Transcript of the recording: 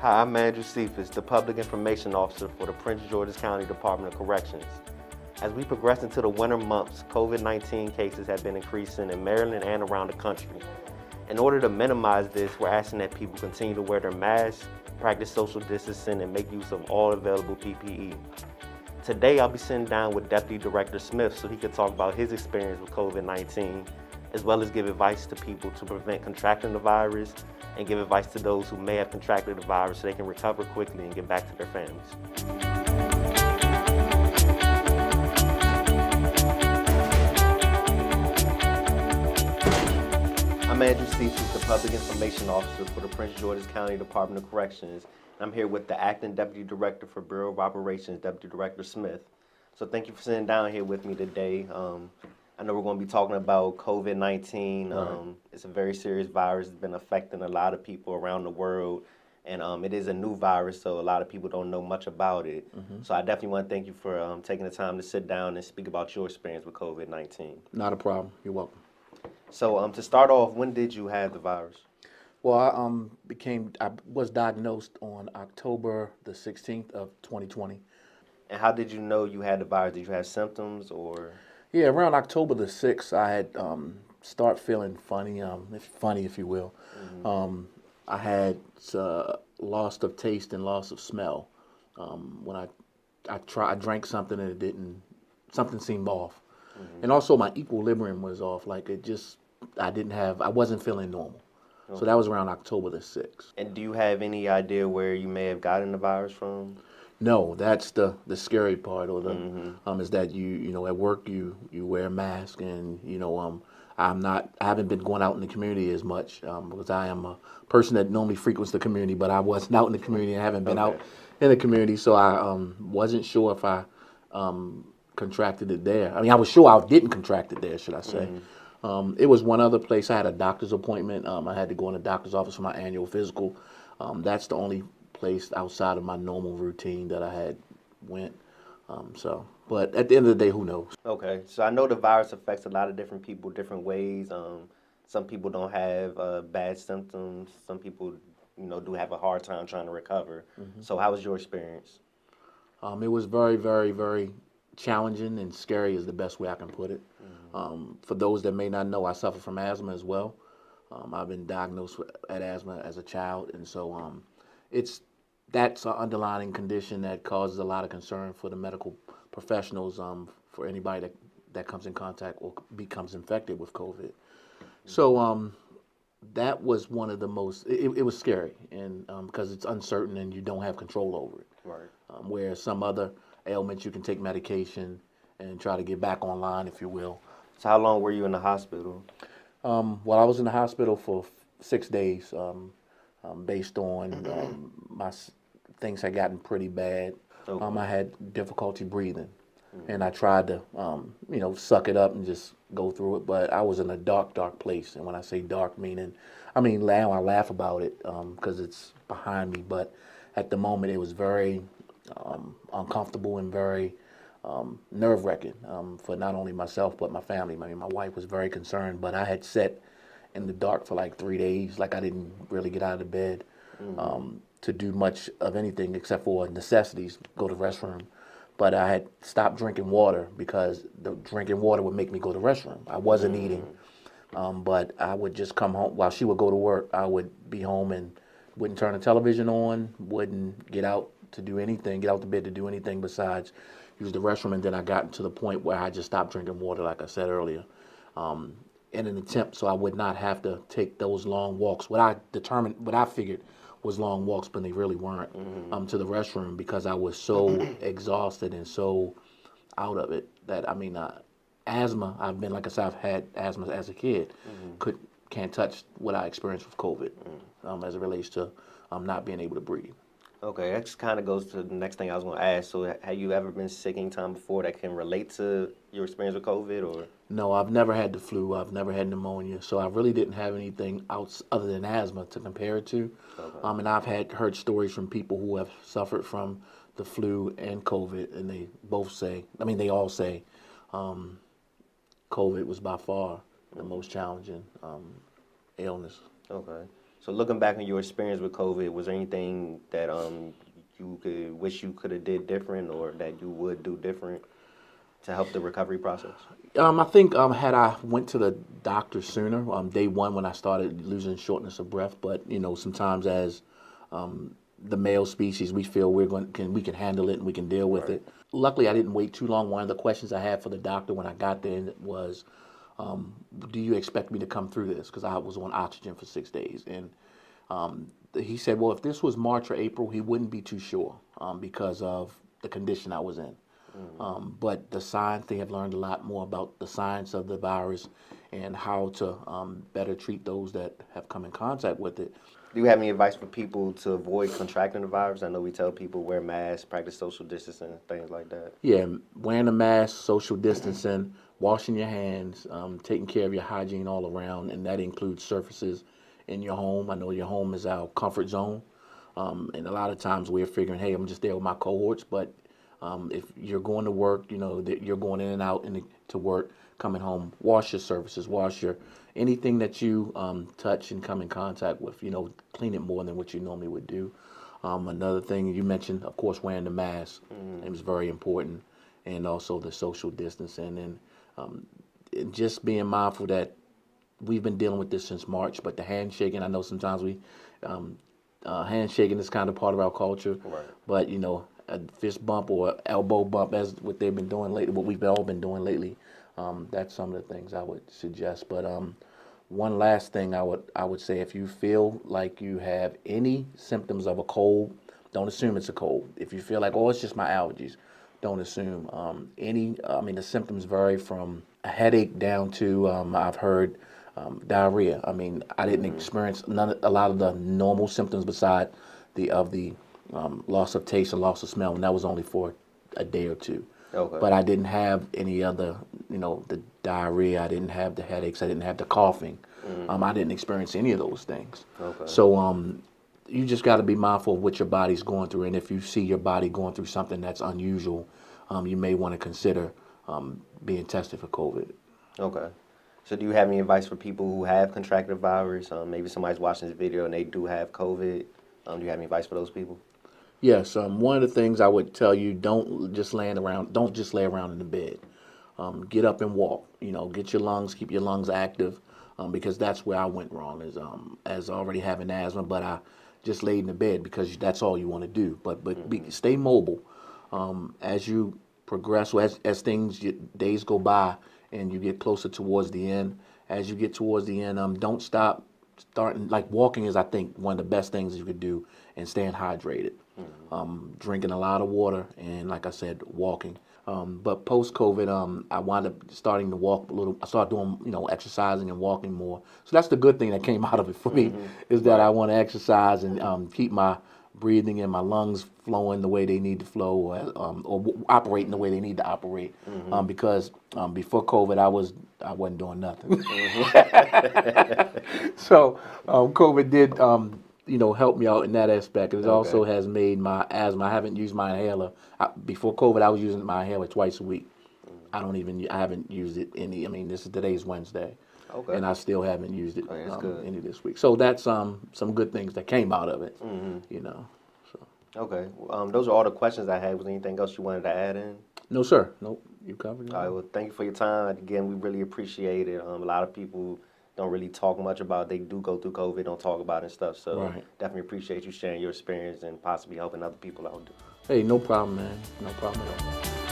Hi, I'm Andrew Cephas, the Public Information Officer for the Prince George's County Department of Corrections. As we progress into the winter months, COVID-19 cases have been increasing in Maryland and around the country. In order to minimize this, we're asking that people continue to wear their masks, practice social distancing, and make use of all available PPE. Today, I'll be sitting down with Deputy Director Smith so he can talk about his experience with COVID-19, as well as give advice to people to prevent contracting the virus and give advice to those who may have contracted the virus so they can recover quickly and get back to their families. I'm Andrew Cephas, the Public Information Officer for the Prince George's County Department of Corrections. I'm here with the Acting Deputy Director for Bureau of Operations, Deputy Director Smith. So thank you for sitting down here with me today. I know we're going to be talking about COVID-19. Right. It's a very serious virus. It's been affecting a lot of people around the world. And it is a new virus, so a lot of people don't know much about it. Mm-hmm. So I definitely want to thank you for taking the time to sit down and speak about your experience with COVID-19. Not a problem. You're welcome. So to start off, when did you have the virus? Well, I was diagnosed on October the 16th of 2020. And how did you know you had the virus? Did you have symptoms or? Yeah, around October the 6th, I had start feeling funny, if you will. Mm-hmm. I had loss of taste and loss of smell. When I drank something and something seemed off. Mm-hmm. And also my equilibrium was off. Like I wasn't feeling normal. Okay. So that was around October the 6th. And do you have any idea where you may have gotten the virus from? No, that's the scary part, or mm-hmm. Is that you at work you wear a mask, and I haven't been going out in the community as much because I am a person that normally frequents the community, but I wasn't out in the community and haven't been out in the community, so I wasn't sure if I contracted it there. I mean, I was sure I didn't contract it there, should I say. Mm-hmm. It was one other place. I had a doctor's appointment. I had to go in the doctor's office for my annual physical. That's the only place outside of my normal routine that I had went. But at the end of the day, who knows? Okay, so I know the virus affects a lot of different people different ways. Some people don't have bad symptoms. Some people, do have a hard time trying to recover. Mm-hmm. So how was your experience? It was very, very, very challenging and scary is the best way I can put it. Mm-hmm. For those that may not know, I suffer from asthma as well. I've been diagnosed with asthma as a child, and so that's an underlying condition that causes a lot of concern for the medical professionals, for anybody that comes in contact or becomes infected with COVID. So that was one of the most, it was scary, and because it's uncertain and you don't have control over it. Right. Whereas some other ailments, you can take medication and try to get back online, if you will. So how long were you in the hospital? Well, I was in the hospital for 6 days, based on my things had gotten pretty bad. Okay. I had difficulty breathing, and I tried to, suck it up and just go through it. But I was in a dark, dark place. And when I say dark, now I laugh about it because it's behind me. But at the moment, it was very uncomfortable and very nerve-wracking for not only myself but my family. I mean, my wife was very concerned, but I had sat in the dark for like 3 days, like I didn't really get out of the bed to do much of anything except for necessities, go to the restroom. But I had stopped drinking water because the drinking water would make me go to the restroom. I wasn't eating, but I would just come home. While she would go to work, I would be home and wouldn't turn the television on, wouldn't get out to do anything, get out the bed to do anything besides use the restroom. And then I got to the point where I just stopped drinking water, like I said earlier, in an attempt so I would not have to take those long walks. What I figured was long walks, but they really weren't, to the restroom, because I was so exhausted and so out of it that, asthma, like I said, I've had asthma as a kid, can't touch what I experienced with COVID as it relates to not being able to breathe. Okay, that just kind of goes to the next thing I was going to ask. So have you ever been sick any time before that can relate to your experience with COVID? Or? No, I've never had the flu. I've never had pneumonia. So I really didn't have anything else other than asthma to compare it to. Okay. And I've heard stories from people who have suffered from the flu and COVID, and they all say COVID was by far the most challenging illness. Okay. So looking back on your experience with COVID, was there anything that you could wish you could have did different, or that you would do different to help the recovery process? I think had I went to the doctor sooner, day one when I started losing shortness of breath, but sometimes as the male species, we feel we can handle it and we can deal with it. Luckily, I didn't wait too long. One of the questions I had for the doctor when I got there was, do you expect me to come through this? Because I was on oxygen for 6 days. And he said, well, if this was March or April, he wouldn't be too sure because of the condition I was in. But the science, they have learned a lot more about the science of the virus and how to better treat those that have come in contact with it. Do you have any advice for people to avoid contracting the virus? I know we tell people wear masks, practice social distancing, things like that. Yeah, wearing a mask, social distancing, washing your hands, taking care of your hygiene all around, and that includes surfaces in your home. I know your home is our comfort zone, and a lot of times we're figuring, hey, I'm just there with my cohorts, but if you're going to work, that you're going in and out to work, coming home, wash your surfaces, anything that you touch and come in contact with, clean it more than what you normally would do. Another thing you mentioned, of course, wearing the mask. It was very important, and also the social distancing, and just being mindful that we've been dealing with this since March, but the handshaking, I know sometimes handshaking is kind of part of our culture, but a fist bump or elbow bump, as what they've been doing lately, what we've all been doing lately. That's some of the things I would suggest. But one last thing I would say, if you feel like you have any symptoms of a cold, don't assume it's a cold. If you feel like, oh, it's just my allergies, don't assume. The symptoms vary from a headache down to, I've heard, diarrhea. I didn't experience a lot of the normal symptoms beside the loss of taste and loss of smell, and that was only for a day or two. Okay. But I didn't have any other, the diarrhea, I didn't have the headaches, I didn't have the coughing. I didn't experience any of those things. Okay. So you just got to be mindful of what your body's going through, and if you see your body going through something that's unusual, you may want to consider being tested for COVID. Okay. So do you have any advice for people who have contracted the virus? Maybe somebody's watching this video and they do have COVID. Do you have any advice for those people? Yes, one of the things I would tell you, don't just lay around in the bed. Get up and walk. Keep your lungs active, because that's where I went wrong, as already having asthma, but I just laid in the bed because that's all you want to do. But stay mobile. As you progress, as days go by and you get closer towards the end, don't stop. Walking is, I think, one of the best things you could do, and staying hydrated. Drinking a lot of water, and like I said, walking. But post-COVID, I wound up starting to walk a little. I started doing, exercising and walking more. So that's the good thing that came out of it for me, is that I want to exercise and keep my breathing and my lungs flowing the way they need to flow, or operating the way they need to operate. Because before COVID, I wasn't doing nothing. So COVID did help me out in that aspect. It also has made my asthma. I haven't used my inhaler. Before COVID, I was using my inhaler twice a week. I haven't used it today's Wednesday. Okay. And I still haven't used it any this week. So that's some good things that came out of it. So. Okay. Those are all the questions I had. Was there anything else you wanted to add in? No, sir. Nope. You covered it. All right. Well, thank you for your time. Again, we really appreciate it. A lot of people don't really talk much about. They do go through COVID, don't talk about it and stuff. So definitely appreciate you sharing your experience and possibly helping other people out. Hey, no problem, man. No problem at all.